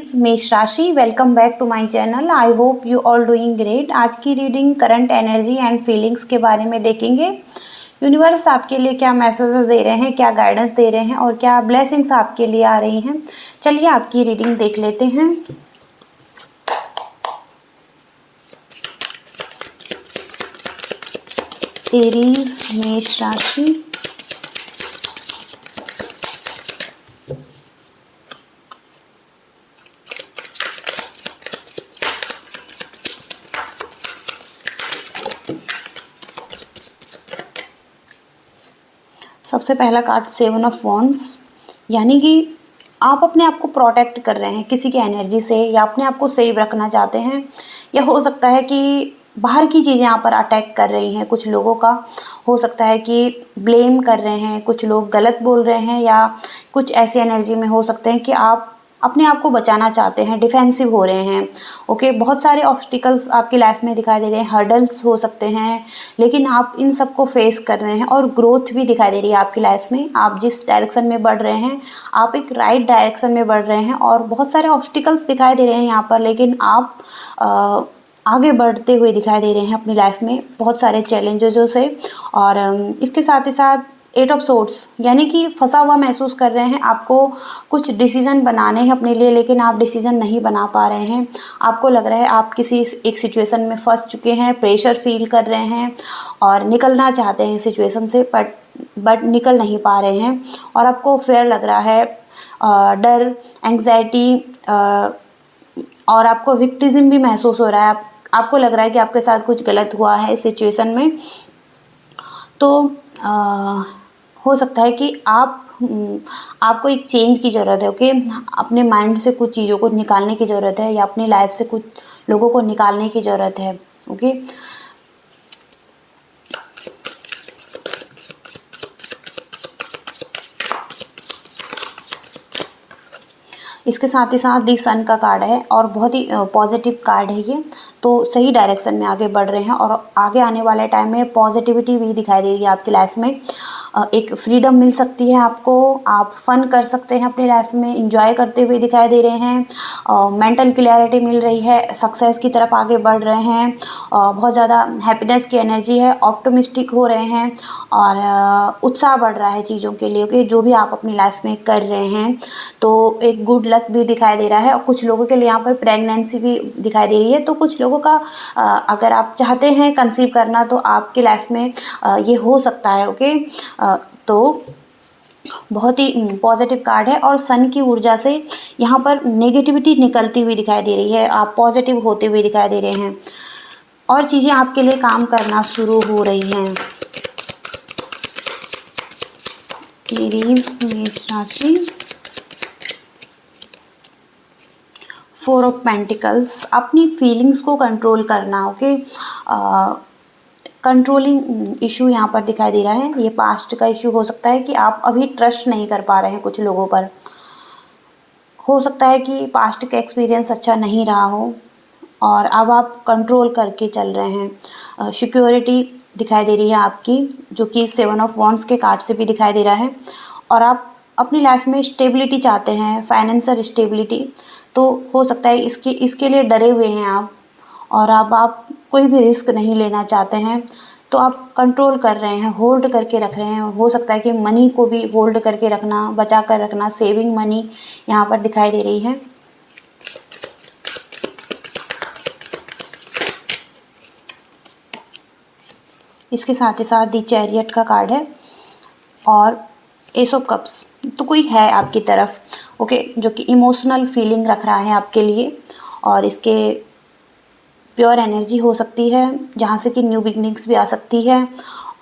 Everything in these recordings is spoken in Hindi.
एरीज मेष राशि, welcome back to my channel. I hope you all doing great. आज की reading current energy and feelings के बारे में देखेंगे। यूनिवर्स आपके लिए क्या मैसेजेस दे रहे हैं, क्या गाइडेंस दे रहे हैं और क्या ब्लेसिंग्स आपके लिए आ रही हैं। चलिए आपकी रीडिंग देख लेते हैं। एरीज मेष राशि, सबसे पहला कार्ड 7 ऑफ वॉन्ड्स, यानी कि आप अपने आप को प्रोटेक्ट कर रहे हैं किसी की एनर्जी से, या अपने आप को सेव रखना चाहते हैं, या हो सकता है कि बाहर की चीज़ें यहाँ पर अटैक कर रही हैं। कुछ लोगों का हो सकता है कि ब्लेम कर रहे हैं, कुछ लोग गलत बोल रहे हैं, या कुछ ऐसी एनर्जी में हो सकते हैं कि आप अपने आप को बचाना चाहते हैं, डिफेंसिव हो रहे हैं। ओके, बहुत सारे ऑब्स्टिकल्स आपकी लाइफ में दिखाई दे रहे हैं, हर्डल्स हो सकते हैं, लेकिन आप इन सब को फेस कर रहे हैं और ग्रोथ भी दिखाई दे रही है आपकी लाइफ में। आप जिस डायरेक्शन में बढ़ रहे हैं, आप एक राइट डायरेक्शन में बढ़ रहे हैं, और बहुत सारे ऑब्स्टिकल्स दिखाई दे रहे हैं यहाँ पर, लेकिन आप आगे बढ़ते हुए दिखाई दे रहे हैं अपनी लाइफ में बहुत सारे चैलेंजेसों से। और इसके साथ ही साथ 8 ऑफ सोर्ड्स, यानी कि फंसा हुआ महसूस कर रहे हैं। आपको कुछ डिसीजन बनाने हैं अपने लिए, लेकिन आप डिसीजन नहीं बना पा रहे हैं। आपको लग रहा है आप किसी एक सिचुएशन में फंस चुके हैं, प्रेशर फील कर रहे हैं और निकलना चाहते हैं सिचुएशन से, बट निकल नहीं पा रहे हैं। और आपको फेयर लग रहा है, डर, एंग्जाइटी, और आपको विक्टिज्म भी महसूस हो रहा है। आपको लग रहा है कि आपके साथ कुछ गलत हुआ है इस सिचुएशन में। तो हो सकता है कि आपको एक चेंज की ज़रूरत है। ओके, अपने माइंड से कुछ चीज़ों को निकालने की ज़रूरत है, या अपनी लाइफ से कुछ लोगों को निकालने की ज़रूरत है। ओके, इसके साथ ही साथ दी सन का कार्ड है, और बहुत ही पॉजिटिव कार्ड है ये। तो सही डायरेक्शन में आगे बढ़ रहे हैं, और आगे आने वाले टाइम में पॉजिटिविटी भी दिखाई दे रही है आपकी लाइफ में। एक फ्रीडम मिल सकती है आपको, आप फन कर सकते हैं अपनी लाइफ में, इंजॉय करते हुए दिखाई दे रहे हैं। मेंटल क्लैरिटी मिल रही है, सक्सेस की तरफ आगे बढ़ रहे हैं। बहुत ज़्यादा हैप्पीनेस की एनर्जी है, ऑप्टिमिस्टिक हो रहे हैं, और उत्साह बढ़ रहा है चीज़ों के लिए कि जो भी आप अपनी लाइफ में कर रहे हैं। तो एक गुड लक भी दिखाई दे रहा है, और कुछ लोगों के लिए यहाँ पर प्रेगनेंसी भी दिखाई दे रही है। तो कुछ लोगों का अगर आप चाहते हैं कंसीव करना, तो आपकी लाइफ में ये हो सकता है। ओके, तो बहुत ही पॉजिटिव कार्ड है, और सन की ऊर्जा से यहाँ पर नेगेटिविटी निकलती हुई दिखाई दे रही है, आप पॉजिटिव होते हुए दिखाई दे रहे हैं, और चीज़ें आपके लिए काम करना शुरू हो रही हैं। एरीज मेष राशि, 4 ऑफ पेंटिकल्स, अपनी फीलिंग्स को कंट्रोल करना। ओके, कंट्रोलिंग इशू यहाँ पर दिखाई दे रहा है। ये पास्ट का इशू हो सकता है कि आप अभी ट्रस्ट नहीं कर पा रहे हैं कुछ लोगों पर। हो सकता है कि पास्ट का एक्सपीरियंस अच्छा नहीं रहा हो, और अब आप कंट्रोल करके चल रहे हैं। सिक्योरिटी दिखाई दे रही है आपकी, जो कि 7 ऑफ वॉन्ड्स के कार्ड से भी दिखाई दे रहा है। और आप अपनी लाइफ में स्टेबिलिटी चाहते हैं, फाइनेंशियल स्टेबिलिटी। तो हो सकता है इसके लिए डरे हुए हैं आप, और अब आप कोई भी रिस्क नहीं लेना चाहते हैं। तो आप कंट्रोल कर रहे हैं, होल्ड करके रख रहे हैं। हो सकता है कि मनी को भी होल्ड करके रखना, बचा कर रखना, सेविंग मनी यहाँ पर दिखाई दे रही है। इसके साथ ही साथ दी चैरियट का कार्ड है, और एस ऑफ कप्स। तो कोई है आपकी तरफ, ओके, जो कि इमोशनल फीलिंग रख रहा है आपके लिए, और इसके प्योर एनर्जी हो सकती है, जहाँ से कि न्यू बिगनिंग्स भी आ सकती है।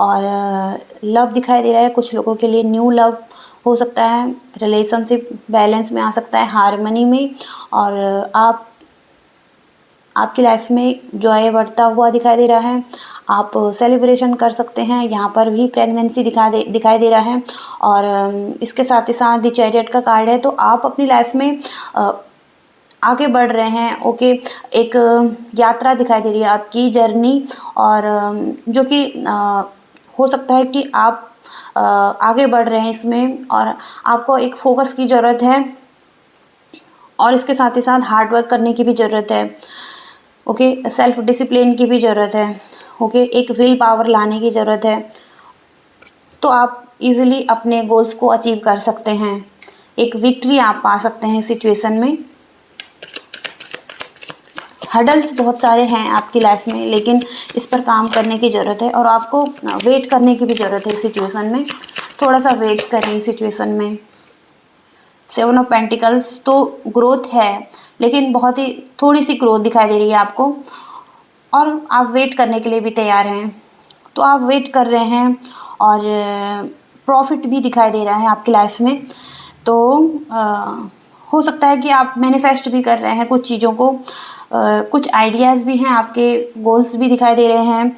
और लव दिखाई दे रहा है, कुछ लोगों के लिए न्यू लव हो सकता है, रिलेशनशिप बैलेंस में आ सकता है, हार्मनी में। और आपकी लाइफ में जॉय बढ़ता हुआ दिखाई दे रहा है। आप सेलिब्रेशन कर सकते हैं, यहाँ पर भी प्रेगनेंसी दिखाई दे रहा है। और इसके साथ ही साथ द चैरियट का कार्ड है। तो आप अपनी लाइफ में आगे बढ़ रहे हैं। ओके, एक यात्रा दिखाई दे रही है आपकी, जर्नी, और जो कि हो सकता है कि आप आगे बढ़ रहे हैं इसमें, और आपको एक फोकस की ज़रूरत है। और इसके साथ ही साथ हार्ड वर्क करने की भी ज़रूरत है। ओके, सेल्फ डिसिप्लिन की भी ज़रूरत है। ओके, एक विल पावर लाने की ज़रूरत है, तो आप इजीली अपने गोल्स को अचीव कर सकते हैं। एक विक्ट्री आप पा सकते हैं सिचुएशन में। हर्डल्स बहुत सारे हैं आपकी लाइफ में, लेकिन इस पर काम करने की ज़रूरत है और आपको वेट करने की भी ज़रूरत है इस सिचुएशन में। थोड़ा सा वेट करें इस सिचुएशन में। 7 ऑफ पेंटिकल्स, तो ग्रोथ है, लेकिन बहुत ही थोड़ी सी ग्रोथ दिखाई दे रही है आपको, और आप वेट करने के लिए भी तैयार हैं। तो आप वेट कर रहे हैं और प्रॉफिट भी दिखाई दे रहा है आपकी लाइफ में। तो हो सकता है कि आप मैनिफेस्ट भी कर रहे हैं कुछ चीज़ों को, कुछ आइडियाज़ भी हैं, आपके गोल्स भी दिखाई दे रहे हैं,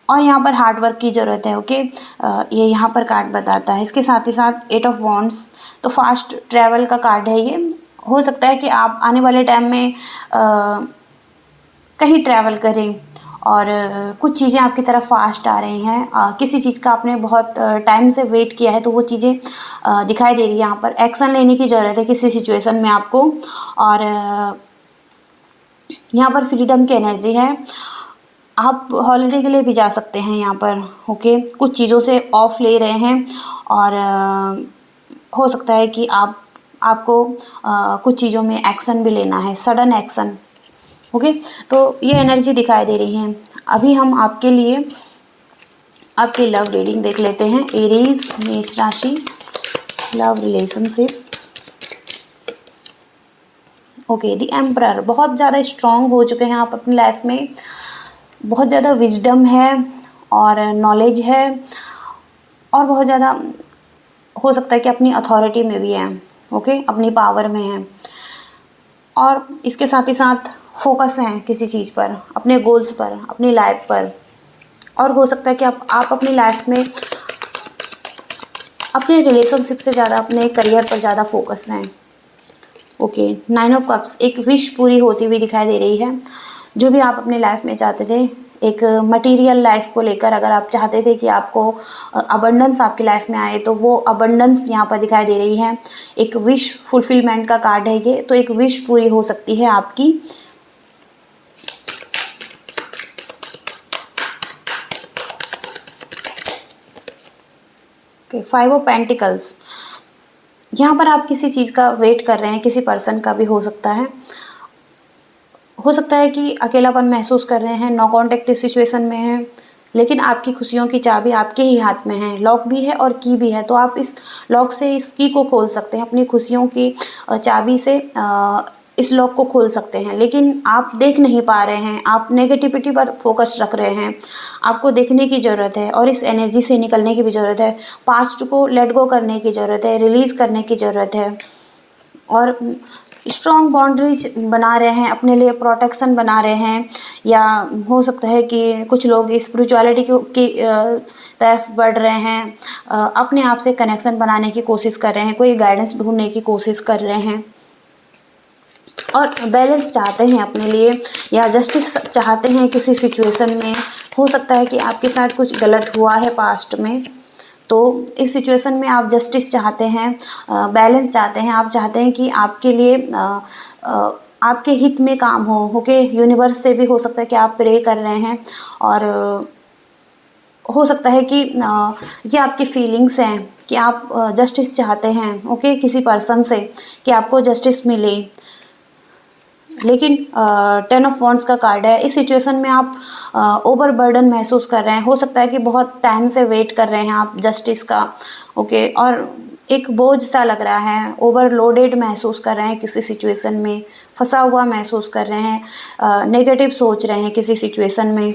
और यहाँ पर हार्ड वर्क की ज़रूरत है। ओके, ये यहाँ पर कार्ड बताता है। इसके साथ ही साथ 8 ऑफ वॉन्ड्स, तो फास्ट ट्रैवल का कार्ड है ये। हो सकता है कि आप आने वाले टाइम में कहीं ट्रैवल करें और कुछ चीज़ें आपकी तरफ फास्ट आ रही हैं। किसी चीज़ का आपने बहुत टाइम से वेट किया है, तो वो चीज़ें दिखाई दे रही है। यहाँ पर एक्शन लेने की ज़रूरत है किसी सिचुएशन में आपको, और यहाँ पर फ्रीडम की एनर्जी है। आप हॉलिडे के लिए भी जा सकते हैं यहाँ पर। ओके, कुछ चीज़ों से ऑफ ले रहे हैं, और हो सकता है कि आपको कुछ चीज़ों में एक्शन भी लेना है, सडन एक्शन। ओके, तो ये एनर्जी दिखाई दे रही है। अभी हम आपके लिए आपकी लव रीडिंग देख लेते हैं। एरीज, मेष राशि, love relationship. Okay, the emperor, बहुत ज़्यादा स्ट्रॉन्ग हो चुके हैं आप अपनी लाइफ में। बहुत ज़्यादा विजडम है और नॉलेज है, और बहुत ज़्यादा हो सकता है कि अपनी अथॉरिटी में भी हैं। ओके, अपनी पावर में हैं, और इसके साथ ही साथ फोकस हैं किसी चीज़ पर, अपने गोल्स पर, अपनी लाइफ पर। और हो सकता है कि आप अपनी लाइफ में अपने रिलेशनशिप से ज़्यादा अपने करियर पर ज़्यादा फोकस हैं। ओके, 9 ऑफ कप्स, एक विश पूरी होती हुई दिखाई दे रही है। जो भी आप अपने लाइफ में चाहते थे, एक मटेरियल लाइफ को लेकर अगर आप चाहते थे कि आपको अबंडेंस आपकी लाइफ में आए, तो वो अबंडेंस यहाँ पर दिखाई दे रही है। एक विश फुलफिलमेंट का कार्ड है ये, तो एक विश पूरी हो सकती है आपकी। ओके, 5 ऑफ पेंटिकल्स, यहाँ पर आप किसी चीज़ का वेट कर रहे हैं, किसी पर्सन का भी हो सकता है। हो सकता है कि अकेलापन महसूस कर रहे हैं, नो कॉन्टेक्ट सिचुएशन में हैं, लेकिन आपकी खुशियों की चाबी आपके ही हाथ में है। लॉक भी है और की भी है, तो आप इस लॉक से इस की को खोल सकते हैं। अपनी खुशियों की चाबी से इस लॉक को खोल सकते हैं, लेकिन आप देख नहीं पा रहे हैं, आप नेगेटिविटी पर फोकस रख रहे हैं। आपको देखने की ज़रूरत है और इस एनर्जी से निकलने की भी ज़रूरत है। पास्ट को लेट गो करने की ज़रूरत है, रिलीज़ करने की ज़रूरत है, और स्ट्रॉन्ग बाउंड्रीज बना रहे हैं अपने लिए, प्रोटेक्शन बना रहे हैं। या हो सकता है कि कुछ लोग स्पिरिचुअलिटी की तरफ बढ़ रहे हैं, अपने आप से कनेक्शन बनाने की कोशिश कर रहे हैं, कोई गाइडेंस ढूंढने की कोशिश कर रहे हैं, और बैलेंस चाहते हैं अपने लिए, या जस्टिस चाहते हैं किसी सिचुएशन में। हो सकता है कि आपके साथ कुछ गलत हुआ है पास्ट में, तो इस सिचुएशन में आप जस्टिस चाहते हैं, बैलेंस चाहते हैं। आप चाहते हैं कि आपके लिए आपके हित में काम हो। ओके, यूनिवर्स से भी हो सकता है कि आप प्रे कर रहे हैं, और हो सकता है कि ये आपकी फीलिंग्स हैं कि आप जस्टिस चाहते हैं। ओके, किसी पर्सन से कि आपको जस्टिस मिले, लेकिन 10 ऑफ वॉन्ड्स का कार्ड है। इस सिचुएशन में आप ओवर बर्डन महसूस कर रहे हैं। हो सकता है कि बहुत टाइम से वेट कर रहे हैं आप जस्टिस का। ओके, और एक बोझ सा लग रहा है, ओवरलोडेड महसूस कर रहे हैं किसी सिचुएशन में, फंसा हुआ महसूस कर रहे हैं, नेगेटिव सोच रहे हैं किसी सिचुएशन में।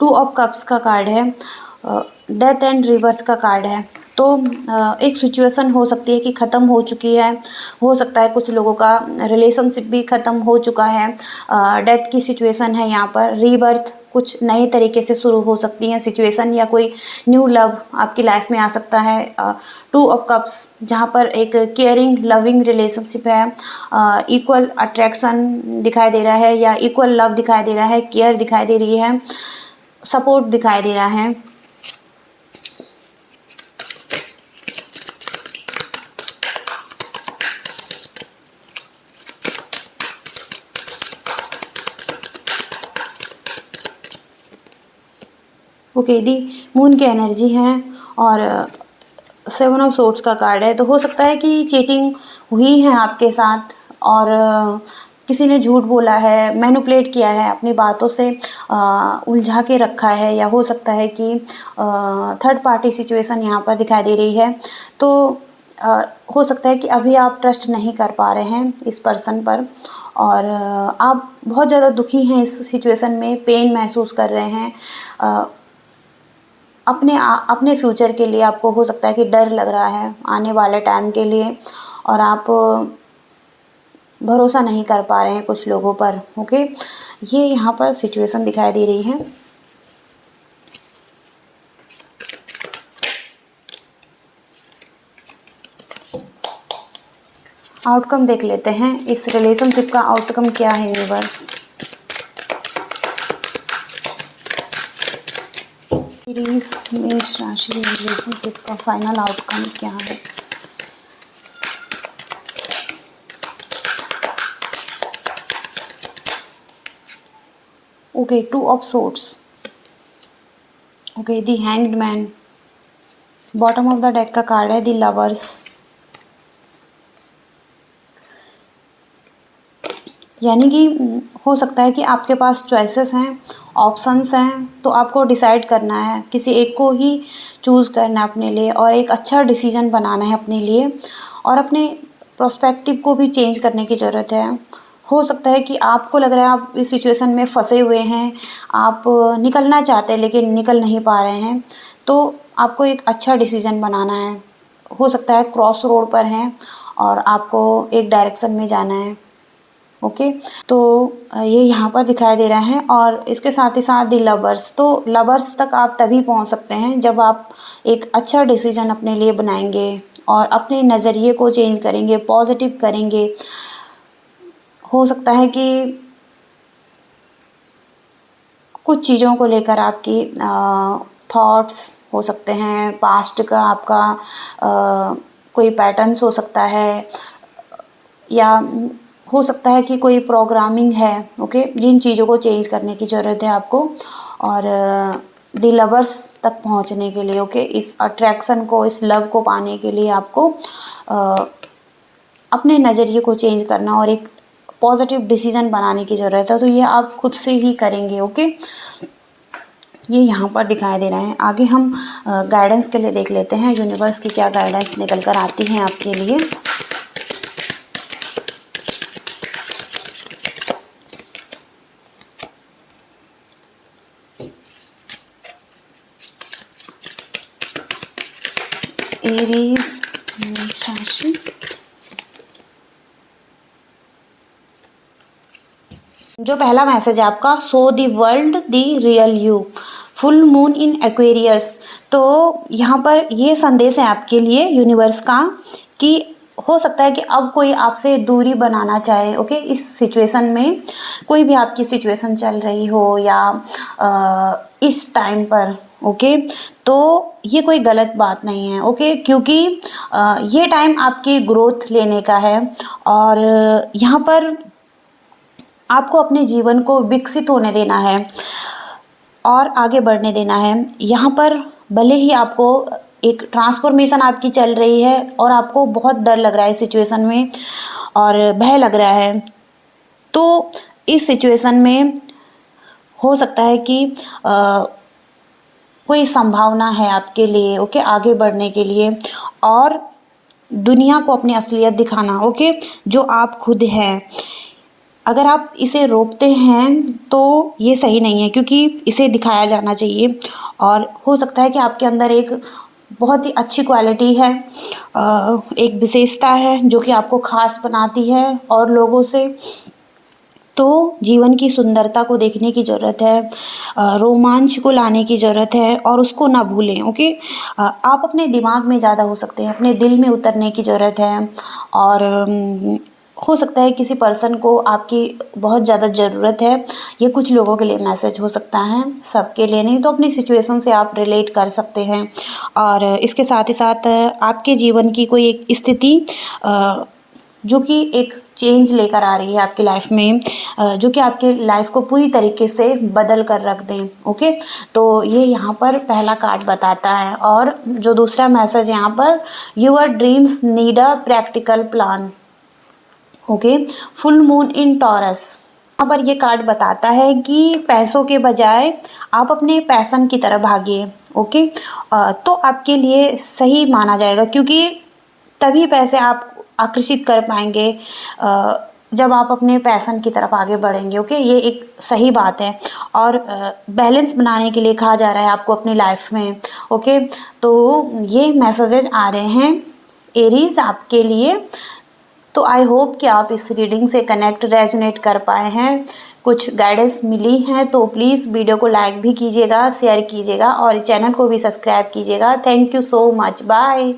2 ऑफ कप्स का कार्ड है, डेथ एंड रिबर्थ का कार्ड है। तो एक सिचुएशन हो सकती है कि ख़त्म हो चुकी है। हो सकता है कुछ लोगों का रिलेशनशिप भी ख़त्म हो चुका है। डेथ की सिचुएशन है यहाँ पर। रीबर्थ कुछ नए तरीके से शुरू हो सकती है सिचुएशन, या कोई न्यू लव आपकी लाइफ में आ सकता है। 2 ऑफ कप्स, जहाँ पर एक केयरिंग लविंग रिलेशनशिप है, इक्वल अट्रैक्शन दिखाई दे रहा है, या इक्वल लव दिखाई दे रहा है, केयर दिखाई दे रही है, सपोर्ट दिखाई दे रहा है। ओके, दी मून की एनर्जी है और 7 ऑफ सोर्ड्स का कार्ड है। तो हो सकता है कि चीटिंग हुई है आपके साथ और किसी ने झूठ बोला है, मैनिपुलेट किया है, अपनी बातों से उलझा के रखा है, या हो सकता है कि थर्ड पार्टी सिचुएशन यहाँ पर दिखाई दे रही है। तो हो सकता है कि अभी आप ट्रस्ट नहीं कर पा रहे हैं इस पर्सन पर और आप बहुत ज़्यादा दुखी हैं इस सिचुएशन में, पेन महसूस कर रहे हैं। अपने फ्यूचर के लिए आपको हो सकता है कि डर लग रहा है आने वाले टाइम के लिए और आप भरोसा नहीं कर पा रहे हैं कुछ लोगों पर। ओके, ये यहाँ पर सिचुएशन दिखाई दे रही है। आउटकम देख लेते हैं, इस रिलेशनशिप का आउटकम क्या है यूनिवर्स। एरीज मेष राशि रिलेशनशिप का फाइनल आउटकम क्या है। Okay, 2 of swords. Okay, the hanged man. Bottom of the deck का कार्ड है दी लवर्स। यानी कि हो सकता है कि आपके पास चॉइसेस हैं, ऑप्शंस हैं, तो आपको डिसाइड करना है, किसी एक को ही चूज़ करना है अपने लिए और एक अच्छा डिसीजन बनाना है अपने लिए और अपने प्रोस्पेक्टिव को भी चेंज करने की ज़रूरत है। हो सकता है कि आपको लग रहा है आप इस सिचुएशन में फंसे हुए हैं, आप निकलना चाहते हैं लेकिन निकल नहीं पा रहे हैं, तो आपको एक अच्छा डिसीजन बनाना है। हो सकता है क्रॉस रोड पर हैं और आपको एक डायरेक्शन में जाना है। ओके, तो ये यहाँ पर दिखाई दे रहा है और इसके साथ ही साथ दी लवर्स। तो लवर्स तक आप तभी पहुँच सकते हैं जब आप एक अच्छा डिसीजन अपने लिए बनाएंगे और अपने नज़रिए को चेंज करेंगे, पॉजिटिव करेंगे। हो सकता है कि कुछ चीज़ों को लेकर आपकी थॉट्स हो सकते हैं, पास्ट का आपका कोई पैटर्न्स हो सकता है या हो सकता है कि कोई प्रोग्रामिंग है। ओके, जिन चीज़ों को चेंज करने की ज़रूरत है आपको और दी लवर्स तक पहुंचने के लिए। ओके, इस अट्रैक्शन को, इस लव को पाने के लिए आपको अपने नज़रिए को चेंज करना और एक पॉजिटिव डिसीजन बनाने की ज़रूरत है। तो ये आप खुद से ही करेंगे। ओके, ये यहाँ पर दिखाई दे रहा है। आगे हम गाइडेंस के लिए देख लेते हैं यूनिवर्स की क्या गाइडेंस निकल कर आती हैं आपके लिए। एरीज राशि, जो पहला मैसेज है आपका, so the world the real you, full moon in Aquarius. तो यहाँ पर ये संदेश है आपके लिए यूनिवर्स का कि हो सकता है कि अब कोई आपसे दूरी बनाना चाहे। ओके, इस सिचुएशन में कोई भी आपकी सिचुएशन चल रही हो या इस टाइम पर, ओके, तो ये कोई गलत बात नहीं है। ओके, क्योंकि ये टाइम आपकी ग्रोथ लेने का है और यहाँ पर आपको अपने जीवन को विकसित होने देना है और आगे बढ़ने देना है। यहाँ पर भले ही आपको एक ट्रांसफॉर्मेशन आपकी चल रही है और आपको बहुत डर लग रहा है इस सिचुएशन में और भय लग रहा है, तो इस सिचुएशन में हो सकता है कि कोई संभावना है आपके लिए। ओके, आगे बढ़ने के लिए और दुनिया को अपनी असलियत दिखाना। ओके, जो आप खुद हैं। अगर आप इसे रोकते हैं तो ये सही नहीं है, क्योंकि इसे दिखाया जाना चाहिए और हो सकता है कि आपके अंदर एक बहुत ही अच्छी क्वालिटी है, एक विशेषता है जो कि आपको ख़ास बनाती है और लोगों से। तो जीवन की सुंदरता को देखने की ज़रूरत है, रोमांच को लाने की ज़रूरत है और उसको ना भूलें। ओके, आप अपने दिमाग में ज़्यादा हो सकते हैं, अपने दिल में उतरने की ज़रूरत है और हो सकता है किसी पर्सन को आपकी बहुत ज़्यादा ज़रूरत है। ये कुछ लोगों के लिए मैसेज हो सकता है, सबके लिए नहीं। तो अपनी सिचुएशन से आप रिलेट कर सकते हैं और इसके साथ ही साथ आपके जीवन की कोई एक स्थिति जो कि एक चेंज लेकर आ रही है आपकी लाइफ में, जो कि आपकी लाइफ को पूरी तरीके से बदल कर रख दें। ओके, तो ये यहाँ पर पहला कार्ड बताता है। और जो दूसरा मैसेज यहाँ पर, your dreams need a practical plan. Okay, full moon in taurus. यहाँ पर ये कार्ड बताता है कि पैसों के बजाय आप अपने पैशन की तरफ भागिए। ओके, तो आपके लिए सही माना जाएगा, क्योंकि तभी पैसे आप आकर्षित कर पाएंगे जब आप अपने पैशन की तरफ आगे बढ़ेंगे। ओके, ये एक सही बात है। और बैलेंस बनाने के लिए कहा जा रहा है आपको अपनी लाइफ में। ओके, तो ये मैसेजेस आ रहे हैं एरीज आपके लिए। तो आई होप कि आप इस रीडिंग से कनेक्ट रेजोनेट कर पाए हैं, कुछ गाइडेंस मिली है। तो प्लीज़ वीडियो को लाइक भी कीजिएगा, शेयर कीजिएगा और चैनल को भी सब्सक्राइब कीजिएगा। Thank you so much, bye.